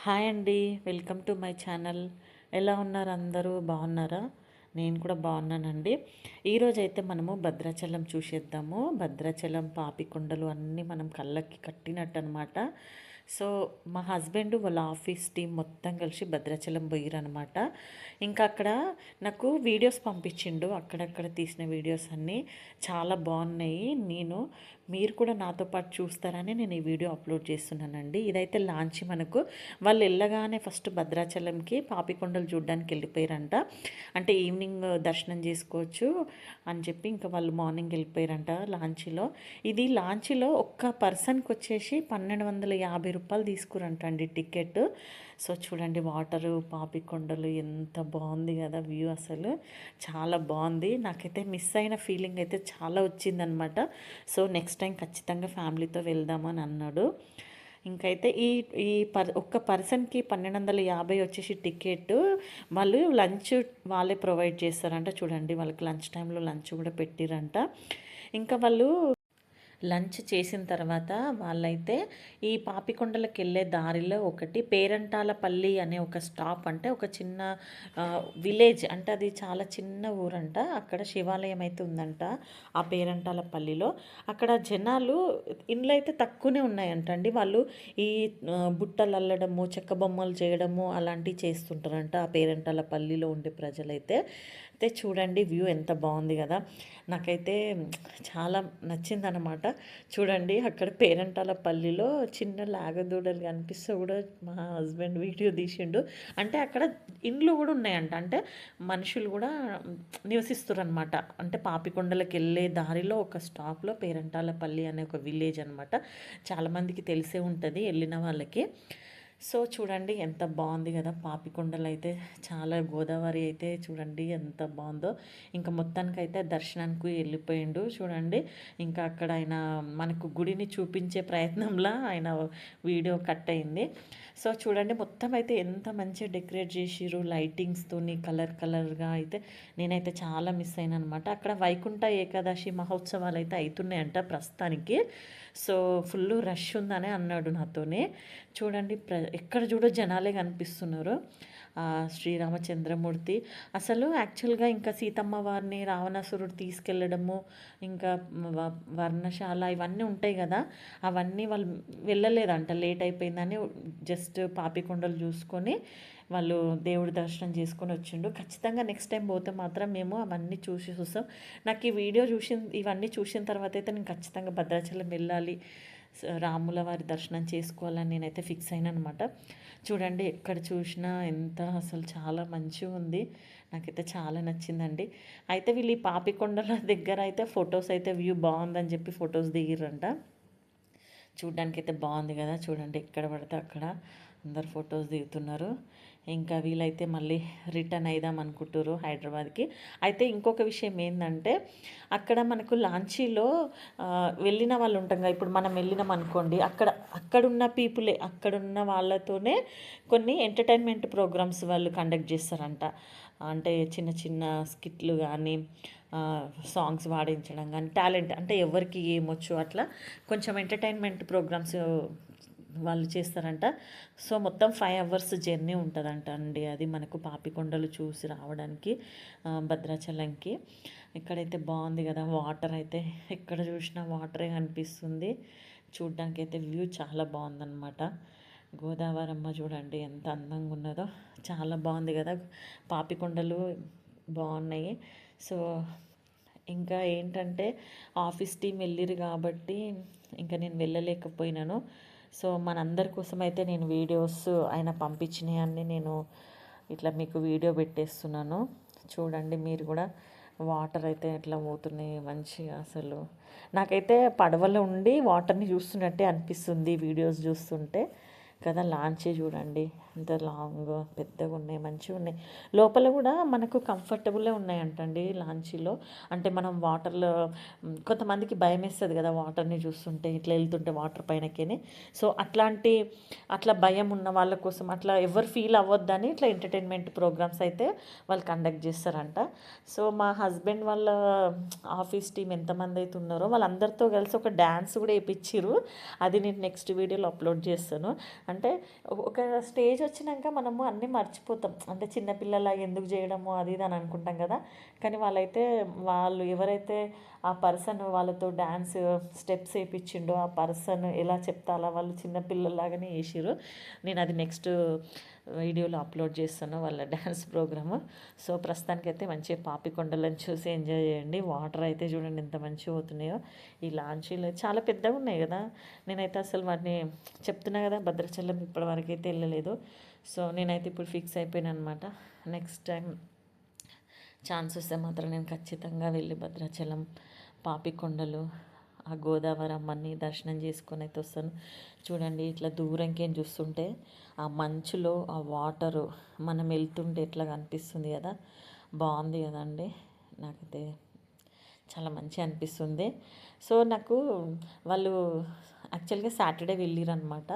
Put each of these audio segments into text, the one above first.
Hi అండి. Welcome to my channel. ఎలా ఉన్నారు అందరూ? బాగున్నారా? నేను కూడా బాగున్నానండి. ఈరోజైతే మనము భద్రాచలం చూసేద్దాము. భద్రాచలం పాపికొండలు అన్నీ మనం కళ్ళకి కట్టినట్టు అనమాట. సో మా హస్బెండ్ వాళ్ళ ఆఫీస్ టీం మొత్తం కలిసి భద్రాచలం పోయిరనమాట. ఇంకా అక్కడ నాకు వీడియోస్ పంపించిండు, అక్కడక్కడ తీసిన వీడియోస్ అన్నీ చాలా బాగున్నాయి. మీరు కూడా నాతో పాటు చూస్తారని నేను ఈ వీడియో అప్లోడ్ చేస్తున్నానండి. ఇదైతే లాంచ్ మనకు వాళ్ళు వెళ్ళగానే ఫస్ట్ భద్రాచలంకి పాపికొండలు చూడడానికి వెళ్ళిపోయారంట. అంటే ఈవినింగ్ దర్శనం చేసుకోవచ్చు అని చెప్పి ఇంకా వాళ్ళు మార్నింగ్ వెళ్ళిపోయారంట లాంచీలో. ఇది లాంచీలో ఒక్క పర్సన్కి వచ్చేసి 1250 రూపాయలు తీసుకురంట అండి టికెట్. సో చూడండి వాటరు పాపికొండలు ఎంత బాగుంది కదా వ్యూ, అసలు చాలా బాగుంది. నాకైతే మిస్ అయిన ఫీలింగ్ అయితే చాలా వచ్చిందనమాట. సో నెక్స్ట్ టైం ఖచ్చితంగా ఫ్యామిలీతో వెళ్దామని అన్నాడు. ఇంకైతే ఈ ఈ ఒక్క పర్సన్కి 1250 వచ్చేసి టికెట్. వాళ్ళు లంచ్ వాళ్ళే ప్రొవైడ్ చేస్తారంట. చూడండి వాళ్ళకి లంచ్ టైంలో లంచ్ కూడా పెట్టిరంట. ఇంకా వాళ్ళు లంచ్ చేసిన తర్వాత వాళ్ళైతే ఈ పాపికొండలకు వెళ్ళే దారిలో ఒకటి పేరంటాలపల్లి అనే ఒక స్టాప్, అంటే ఒక చిన్న విలేజ్, అంటే అది చాలా చిన్న ఊరంట. అక్కడ శివాలయం అయితే ఉందంట ఆ పేరంటాలపల్లిలో. అక్కడ జనాలు ఇండ్లు అయితే తక్కువనే ఉన్నాయంట అండి. వాళ్ళు ఈ బుట్టలు అల్లడము, చెక్క బొమ్మలు చేయడము అలాంటివి చేస్తుంటారంట ఆ పేరంటాలపల్లిలో ఉండే ప్రజలైతే. అయితే చూడండి వ్యూ ఎంత బాగుంది కదా. నాకైతే చాలా నచ్చిందనమాట. చూడండి అక్కడ పేరంటాలపల్లిలో చిన్న లాగదూడలు కనిపిస్తే కూడా మా హస్బెండ్ వీడియో తీసిండు. అంటే అక్కడ ఇండ్లు కూడా ఉన్నాయంట, అంటే మనుషులు కూడా నివసిస్తారు అనమాట. అంటే పాపికొండలకు వెళ్ళే దారిలో ఒక స్టాప్లో పేరంటాలపల్లి అనే ఒక విలేజ్ అనమాట. చాలామందికి తెలిసే ఉంటుంది వెళ్ళిన వాళ్ళకి. సో చూడండి ఎంత బాగుంది కదా పాపికొండలు అయితే. చాలా గోదావరి అయితే చూడండి ఎంత బాగుందో. ఇంకా మొత్తానికైతే దర్శనానికి వెళ్ళిపోయిండు చూడండి. ఇంకా అక్కడ ఆయన మనకు గుడిని చూపించే ప్రయత్నంలో ఆయన వీడియో కట్ అయింది. సో చూడండి మొత్తం అయితే ఎంత మంచిగా డెకరేట్ చేసిర్రు లైటింగ్స్తోని, కలర్ కలర్గా అయితే. నేనైతే చాలా మిస్ అయినా అనమాట. అక్కడ వైకుంఠ ఏకాదశి మహోత్సవాలు అయితే అవుతున్నాయంట ప్రస్తుతానికి. సో ఫుల్ రష్ ఉందని అన్నాడు నాతోనే. చూడండి ఎక్కడ చూడో జనాలే కనిపిస్తున్నారు. శ్రీరామచంద్రమూర్తి అసలు యాక్చువల్గా ఇంకా సీతమ్మ వారిని రావణాసురుడు తీసుకెళ్ళడము, ఇంకా వర్ణశాల ఇవన్నీ ఉంటాయి కదా, అవన్నీ వాళ్ళు వెళ్ళలేదంట, లేట్ అయిపోయిందని జస్ట్ పాపికొండలు చూసుకొని వాళ్ళు దేవుడి దర్శనం చేసుకొని వచ్చిండు. ఖచ్చితంగా నెక్స్ట్ టైం పోతే మాత్రం మేము అవన్నీ చూసి చూస్తాం. నాకు ఈ వీడియో ఇవన్నీ చూసిన తర్వాత అయితే నేను ఖచ్చితంగా భద్రాచలం వెళ్ళాలి, రాముల వారి దర్శనం చేసుకోవాలని నేనైతే ఫిక్స్ అయినా అనమాట. చూడండి ఎక్కడ చూసినా ఎంత అసలు చాలా మంచిగా ఉంది. నాకైతే చాలా నచ్చిందండి. అయితే వీళ్ళు ఈ పాపికొండల దగ్గర అయితే ఫొటోస్ అయితే వ్యూ బాగుందని చెప్పి ఫొటోస్ దిగిరంట. చూడ్డానికైతే బాగుంది కదా. చూడండి ఎక్కడ పడితే అక్కడ అందరు ఫొటోస్ దిగుతున్నారు. ఇంకా వీలైతే మళ్ళీ రిటర్న్ అయిదాం అనుకుంటారు హైదరాబాద్కి. అయితే ఇంకొక విషయం ఏంటంటే అక్కడ మనకు లాంచీలో వెళ్ళిన వాళ్ళు ఉంటాం కదా, ఇప్పుడు మనం వెళ్ళినాం అనుకోండి, అక్కడున్న పీపులే, అక్కడున్న వాళ్ళతోనే కొన్ని ఎంటర్టైన్మెంట్ ప్రోగ్రామ్స్ వాళ్ళు కండక్ట్ చేస్తారంట. అంటే చిన్న చిన్న స్కిట్లు కానీ, సాంగ్స్ పాడించడం కానీ, టాలెంట్ అంటే ఎవరికి ఏమొచ్చు అట్లా కొంచెం ఎంటర్టైన్మెంట్ ప్రోగ్రామ్స్ వాళ్ళు చేస్తారంట. సో మొత్తం 5 అవర్స్ జర్నీ ఉంటుందంట అండి అది మనకు పాపికొండలు చూసి రావడానికి భద్రాచలంకి. ఇక్కడైతే బాగుంది కదా, వాటర్ అయితే ఎక్కడ చూసినా వాటరే కనిపిస్తుంది. చూడ్డానికి అయితే వ్యూ చాలా బాగుందన్నమాట. గోదావరమ్మ చూడండి ఎంత అందంగా ఉన్నదో, చాలా బాగుంది కదా. పాపికొండలు బాగున్నాయి. సో ఇంకా ఏంటంటే ఆఫీస్ టీం వెళ్ళిరు కాబట్టి ఇంకా నేను వెళ్ళలేకపోయినాను. సో మనందరి కోసం అయితే నేను వీడియోస్ ఆయన పంపించినవన్నీ నేను ఇట్లా మీకు వీడియో పెట్టేస్తున్నాను. చూడండి మీరు కూడా వాటర్ అయితే ఎట్లా పోతున్నాయి మంచిగా. అసలు నాకైతే పడవలో ఉండి వాటర్ని చూస్తున్నట్టే అనిపిస్తుంది వీడియోస్ చూస్తుంటే కదా. లాంచే చూడండి ఎంత లాంగ్ పెద్దగా ఉన్నాయి, మంచిగా ఉన్నాయి. లోపల కూడా మనకు కంఫర్టబుల్గా ఉన్నాయంటండి లాంచీలో. అంటే మనం వాటర్లో కొంతమందికి భయం వేస్తుంది కదా వాటర్ని చూస్తుంటే, ఇట్లా వెళ్తుంటే వాటర్ పైనకేనే. సో అట్లా భయం ఉన్న వాళ్ళ కోసం అట్లా ఎవరు ఫీల్ అవ్వద్దని ఇట్లా ఎంటర్టైన్మెంట్ ప్రోగ్రామ్స్ అయితే వాళ్ళు కండక్ట్ చేస్తారంట. సో మా హస్బెండ్ వాళ్ళ ఆఫీస్ టీం ఎంతమంది అయితే ఉన్నారో వాళ్ళందరితో కలిసి ఒక డ్యాన్స్ కూడా వేయించారు. అది నేను నెక్స్ట్ వీడియోలో అప్లోడ్ చేస్తాను. అంటే ఒక స్టేజ్ వచ్చినాక మనము అన్నీ మర్చిపోతాం. అంటే చిన్నపిల్లలాగా ఎందుకు చేయడము అది ఇది అని అనుకుంటాం కదా. కానీ వాళ్ళు ఎవరైతే ఆ పర్సన్ వాళ్ళతో డ్యాన్స్ స్టెప్స్ వేయించిండో ఆ పర్సన్ ఎలా చెప్తా అలా వాళ్ళు చిన్నపిల్లలాగానే వేసిర్రు. నేను అది నెక్స్ట్ వీడియోలో అప్లోడ్ చేస్తాను వాళ్ళ డ్యాన్స్ ప్రోగ్రాము. సో ప్రస్తుతానికైతే మంచిగా పాపికొండలను చూసి ఎంజాయ్ చేయండి. వాటర్ అయితే చూడండి ఎంత మంచిగా పోతున్నాయో. ఈ లాంచీలు చాలా పెద్దగా ఉన్నాయి కదా. నేనైతే అసలు వాటిని చెప్తున్నా కదా, భద్రాచలం ఇప్పటివరకు అయితే వెళ్ళలేదు. సో నేనైతే ఇప్పుడు ఫిక్స్ అయిపోయాను అనమాట. నెక్స్ట్ టైం ఛాన్స్ వస్తే మాత్రం నేను ఖచ్చితంగా వెళ్ళి భద్రాచలం, పాపికొండలు, ఆ గోదావరి అమ్మని దర్శనం చేసుకొని అయితే వస్తాను. చూడండి ఇట్లా దూరంకేం చూస్తుంటే ఆ మంచులో ఆ వాటరు మనం వెళ్తుంటే ఎట్లా కనిపిస్తుంది కదా, బాగుంది కదండి. నాకైతే చాలా మంచిగా అనిపిస్తుంది. సో నాకు వాళ్ళు యాక్చువల్గా సాటర్డే వెళ్ళిరనమాట.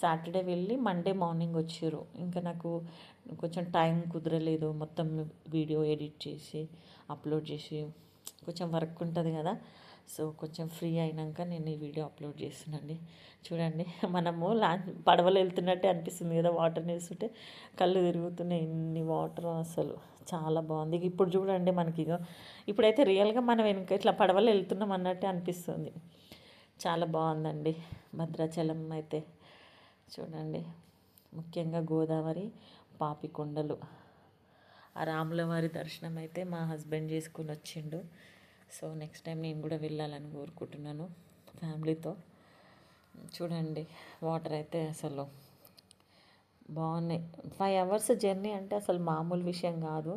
సాటర్డే వెళ్ళి మండే మార్నింగ్ వచ్చారు. ఇంకా నాకు కొంచెం టైం కుదరలేదు, మొత్తం వీడియో ఎడిట్ చేసి అప్లోడ్ చేసి కొంచెం వర్క్ ఉంటుంది కదా. సో కొంచెం ఫ్రీ అయినాక నేను ఈ వీడియో అప్లోడ్ చేస్తున్నాండి. చూడండి మనము పడవలో వెళ్తున్నట్టే అనిపిస్తుంది కదా, వాటర్ వేస్తుంటే కళ్ళు తిరుగుతున్నాయి. ఎన్ని వాటర్ అసలు చాలా బాగుంది. ఇప్పుడు చూడండి మనకి ఇప్పుడైతే రియల్గా మనం వెనుక ఇట్లా పడవలో వెళ్తున్నాం అన్నట్టే అనిపిస్తుంది. చాలా బాగుందండి భద్రాచలం అయితే. చూడండి ముఖ్యంగా గోదావరి, పాపికొండలు, ఆ రాముల వారి దర్శనం అయితే మా హస్బెండ్ చేసుకుని వచ్చిండు. సో నెక్స్ట్ టైం నేను కూడా వెళ్ళాలని కోరుకుంటున్నాను ఫ్యామిలీతో. చూడండి వాటర్ అయితే అసలు బాగున్నాయి. 5 hours జర్నీ అంటే అసలు మామూలు విషయం కాదు.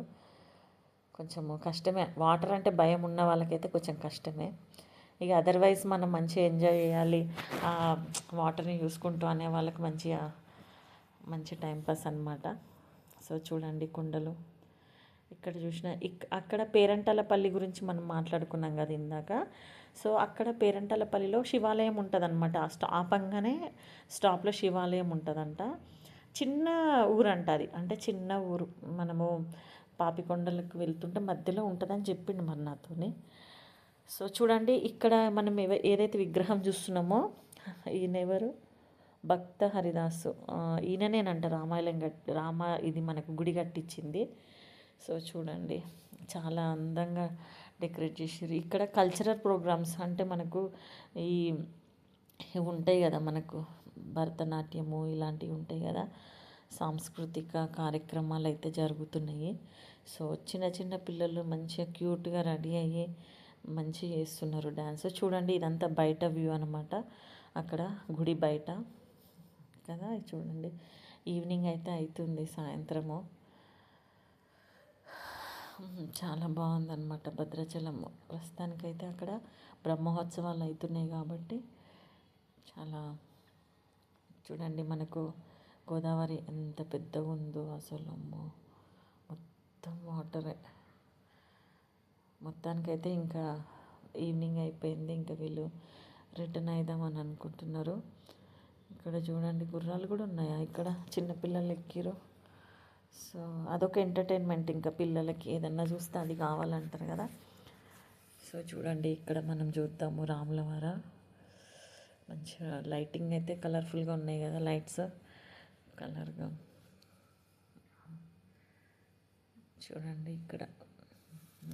కొంచెము కష్టమే. వాటర్ అంటే భయం ఉన్న వాళ్ళకైతే కొంచెం కష్టమే. ఇక అదర్వైజ్ మనం మంచిగా ఎంజాయ్ చేయాలి ఆ వాటర్ని చూసుకుంటూ అనే వాళ్ళకి మంచి టైంపాస్ అనమాట. సో చూడండి కొండలు ఇక్కడ చూసిన అక్కడ పేరంటాలపల్లి గురించి మనం మాట్లాడుకున్నాం కదా ఇందాక. సో అక్కడ పేరంటాలపల్లిలో శివాలయం ఉంటుంది అనమాట. ఆపంగానే స్టాప్లో శివాలయం ఉంటుందంట. చిన్న ఊరు అంట అది, అంటే చిన్న ఊరు. మనము పాపికొండలకు వెళ్తుంటే మధ్యలో ఉంటుందని చెప్పిండు మరి నాతోని. సో చూడండి ఇక్కడ మనం ఏదైతే విగ్రహం చూస్తున్నామో ఈయన ఎవరు, భక్త హరిదాసు, ఈయననేనంట ఇది మనకు గుడి కట్టించింది. సో చూడండి చాలా అందంగా డెకరేట్ చేసారు. ఇక్కడ కల్చరల్ ప్రోగ్రామ్స్ అంటే మనకు ఇవి ఉంటాయి కదా, మనకు భరతనాట్యము ఇలాంటివి ఉంటాయి కదా, సాంస్కృతిక కార్యక్రమాలు అయితే జరుగుతున్నాయి. సో చిన్న చిన్న పిల్లలు మంచిగా క్యూట్గా రెడీ అయ్యి మంచిగా చేస్తున్నారు డ్యాన్స్. చూడండి ఇదంతా బయట వ్యూ అనమాట, అక్కడ గుడి బయట కదా. చూడండి ఈవినింగ్ అయితే అవుతుంది, సాయంత్రము. చాలా బాగుందన్నమాట భద్రాచలము. ప్రస్తుతానికైతే అక్కడ బ్రహ్మోత్సవాలు అవుతున్నాయి కాబట్టి చాలా. చూడండి మనకు గోదావరి ఎంత పెద్దగా ఉందో అసలు, మొత్తం వాటరే. మొత్తానికైతే ఇంకా ఈవినింగ్ అయిపోయింది, ఇంకా వీళ్ళు రిటర్న్ అవుదామని అనుకుంటున్నారు. ఇక్కడ చూడండి గుర్రాలు కూడా ఉన్నాయా ఇక్కడ, చిన్నపిల్లలు ఎక్కిరు. సో అదొక ఎంటర్టైన్మెంట్, ఇంకా పిల్లలకి ఏదన్నా చూస్తే అది కావాలంటారు కదా. సో చూడండి ఇక్కడ మనం చూద్దాము రాములవార. మంచిగా లైటింగ్ అయితే కలర్ఫుల్గా ఉన్నాయి కదా, లైట్స్ కలర్గా. చూడండి ఇక్కడ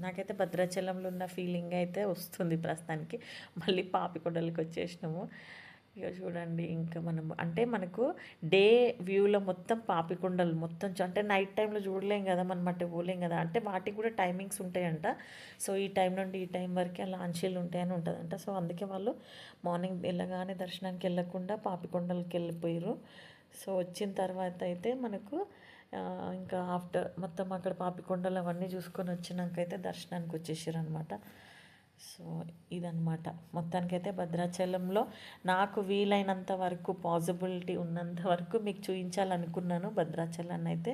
నాకైతే భద్రాచలంలో ఉన్న ఫీలింగ్ అయితే వస్తుంది ప్రస్తుతానికి. మళ్ళీ పాపికొండలకి వచ్చేసినాము. ఇక చూడండి ఇంకా మనకు డే వ్యూలో మొత్తం పాపికొండలు మొత్తం అంటే నైట్ టైంలో చూడలేం కదా, మనం అంటే పోలేం కదా. అంటే వాటికి కూడా టైమింగ్స్ ఉంటాయంట. సో ఈ టైం నుండి ఈ టైం వరకే లాంచీలు ఉంటాయని ఉంటుందంట. సో అందుకే వాళ్ళు మార్నింగ్ వెళ్ళగానే దర్శనానికి వెళ్ళకుండా పాపికొండలకి వెళ్ళిపోయారు. సో వచ్చిన తర్వాత అయితే మనకు ఇంకా ఆఫ్టర్ మొత్తం అక్కడ పాపికొండలు అవన్నీ చూసుకొని వచ్చినాకైతే దర్శనానికి వచ్చేసారు అనమాట. సో ఇదన్నమాట మొత్తానికైతే భద్రాచలంలో నాకు వీలైనంత వరకు పాసిబిలిటీ ఉన్నంత వరకు మీకు చూపించాలనుకున్నాను. భద్రాచలాన్ని అయితే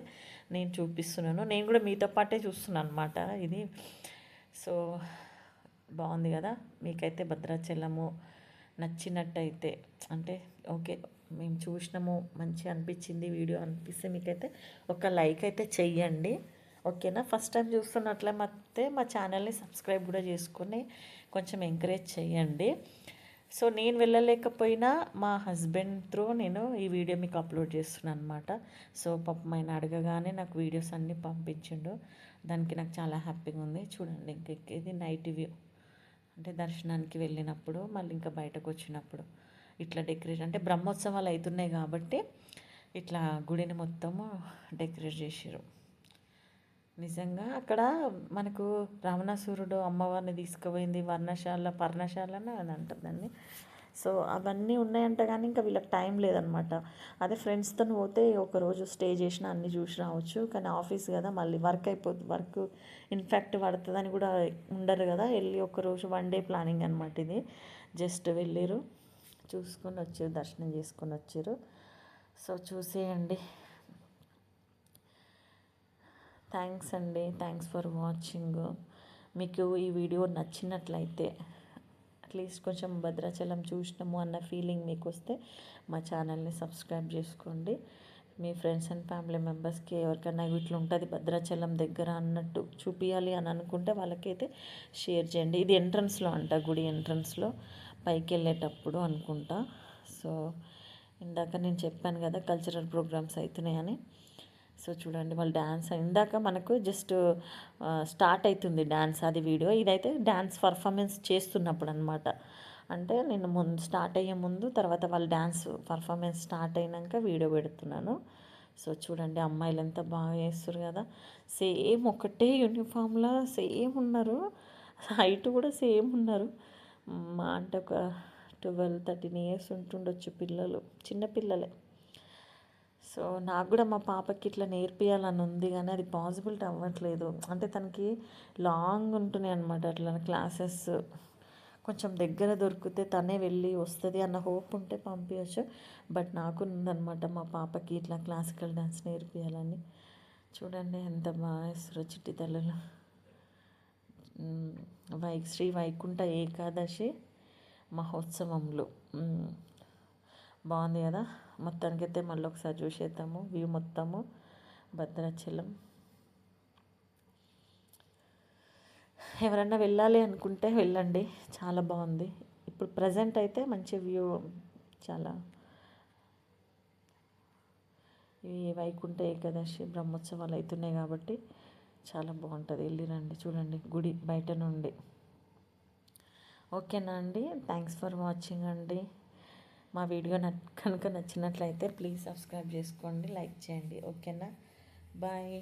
నేను చూపిస్తున్నాను, నేను కూడా మీతో పాటే చూస్తున్నాను అనమాట ఇది. సో బాగుంది కదా. మీకైతే భద్రాచలము నచ్చినట్టయితే అంటే ఓకే, మేము చూసినాము మంచిగా అనిపించింది వీడియో అనిపిస్తే మీకైతే ఒక లైక్ అయితే చెయ్యండి, ఓకేనా. ఫస్ట్ టైం చూస్తున్నట్లయితే మా ఛానల్ని సబ్స్క్రైబ్ కూడా చేసుకొని కొంచెం ఎంకరేజ్ చేయండి. సో నేను వెళ్ళలేకపోయినా మా హస్బెండ్ త్రూ నేను ఈ వీడియో మీకు అప్లోడ్ చేస్తున్నాను అనమాట. సో పాపం ఆయన అడగగానే నాకు వీడియోస్ అన్నీ పంపించిండు. దానికి నాకు చాలా హ్యాపీగా ఉంది. చూడండి ఇంక ఇది నైట్ వ్యూ, అంటే దర్శనానికి వెళ్ళినప్పుడు మళ్ళీ ఇంకా బయటకు వచ్చినప్పుడు ఇట్లా డెకరేట్, అంటే బ్రహ్మోత్సవాలు అవుతున్నాయి కాబట్టి ఇట్లా గుడిని మొత్తము డెకరేట్ చేసారు. నిజంగా అక్కడ మనకు రావణాసురుడు అమ్మవారిని తీసుకుపోయింది పర్ణశాల అని అంటారు దాన్ని. సో అవన్నీ ఉన్నాయంట, కానీ ఇంకా వీళ్ళకి టైం లేదనమాట. అదే ఫ్రెండ్స్తో పోతే ఒకరోజు స్టే చేసినా అన్నీ చూసి రావచ్చు, కానీ ఆఫీస్ కదా మళ్ళీ వర్క్ ఇన్ఫ్యాక్ట్ పడుతుందని కూడా ఉండరు కదా. వెళ్ళి ఒకరోజు 1 డే ప్లానింగ్ అనమాట ఇది. జస్ట్ వెళ్ళారు, చూసుకొని వచ్చారు, దర్శనం చేసుకొని వచ్చారు. సో చూసేయండి. థ్యాంక్స్ అండి, థ్యాంక్స్ ఫర్ వాచింగ్. మీకు ఈ వీడియో నచ్చినట్లయితే అట్లీస్ట్ కొంచెం భద్రాచలం చూసినాము అన్న ఫీలింగ్ మీకు వస్తే మా ఛానల్ని సబ్స్క్రైబ్ చేసుకోండి. మీ ఫ్రెండ్స్ అండ్ ఫ్యామిలీ మెంబర్స్కి ఎవరికైనా ఇట్లా ఉంటుంది భద్రాచలం దగ్గర అన్నట్టు చూపించాలి అని అనుకుంటే వాళ్ళకైతే షేర్ చేయండి. ఇది ఎంట్రన్స్లో అంట, గుడి ఎంట్రన్స్లో పైకి వెళ్ళేటప్పుడు అనుకుంటా. సో ఇందాక నేను చెప్పాను కదా కల్చరల్ ప్రోగ్రామ్స్ అవుతున్నాయని. సో చూడండి వాళ్ళు డ్యాన్స్ ఇందాక మనకు జస్ట్ స్టార్ట్ అవుతుంది డ్యాన్స్, అది వీడియో. ఇదైతే డ్యాన్స్ పర్ఫార్మెన్స్ చేస్తున్నప్పుడు అనమాట. అంటే నేను ముందు స్టార్ట్ అయ్యే ముందు, తర్వాత వాళ్ళు డ్యాన్స్ పర్ఫార్మెన్స్ స్టార్ట్ అయినాక వీడియో పెడుతున్నాను. సో చూడండి అమ్మాయిలు ఎంత బాగా చేస్తారు కదా, సేమ్ ఒకటే యూనిఫామ్లా సేమ్ ఉన్నారు, హైట్ కూడా సేమ్ ఉన్నారు. మా అంటే ఒక 12-13 ఇయర్స్ ఉంటుండొచ్చు పిల్లలు, చిన్నపిల్లలే. సో నాకు కూడా మా పాపకి ఇట్లా నేర్పియాలని ఉంది, కానీ అది పాసిబిలిటీ అవ్వట్లేదు. అంటే తనకి లాంగ్ ఉంటున్నాయి అనమాట అట్లా క్లాసెస్. కొంచెం దగ్గర దొరికితే తనే వెళ్ళి వస్తుంది అన్న హోప్ ఉంటే పంపించచ్చు. బట్ నాకు ఉందన్నమాట మా పాపకి ఇట్లా క్లాసికల్ డ్యాన్స్ నేర్పియాలని. చూడండి ఎంత బాగా వేస్తారో చిట్టి తల్లులు. శ్రీ వైకుంఠ ఏకాదశి మహోత్సవంలో బాగుంది కదా. మొత్తానికైతే మళ్ళీ ఒకసారి చూసేద్దాము వ్యూ మొత్తము భద్రాచలం. ఎవరన్నా వెళ్ళాలి అనుకుంటే వెళ్ళండి, చాలా బాగుంది. ఇప్పుడు ప్రజెంట్ అయితే మంచి వ్యూ, చాలా ఈ వైకుంఠ ఏకాదశి బ్రహ్మోత్సవాలు అవుతున్నాయి కాబట్టి చాలా బాగుంటుంది. వెళ్ళిరండి, చూడండి గుడి బయట నుండి. ఓకేనా అండి, థ్యాంక్స్ ఫర్ వాచింగ్ అండి. మా వీడియో కనుక నచ్చినట్లయితే ప్లీజ్ సబ్స్క్రైబ్ చేసుకోండి, లైక్ చేయండి. ఓకేనా, బాయ్.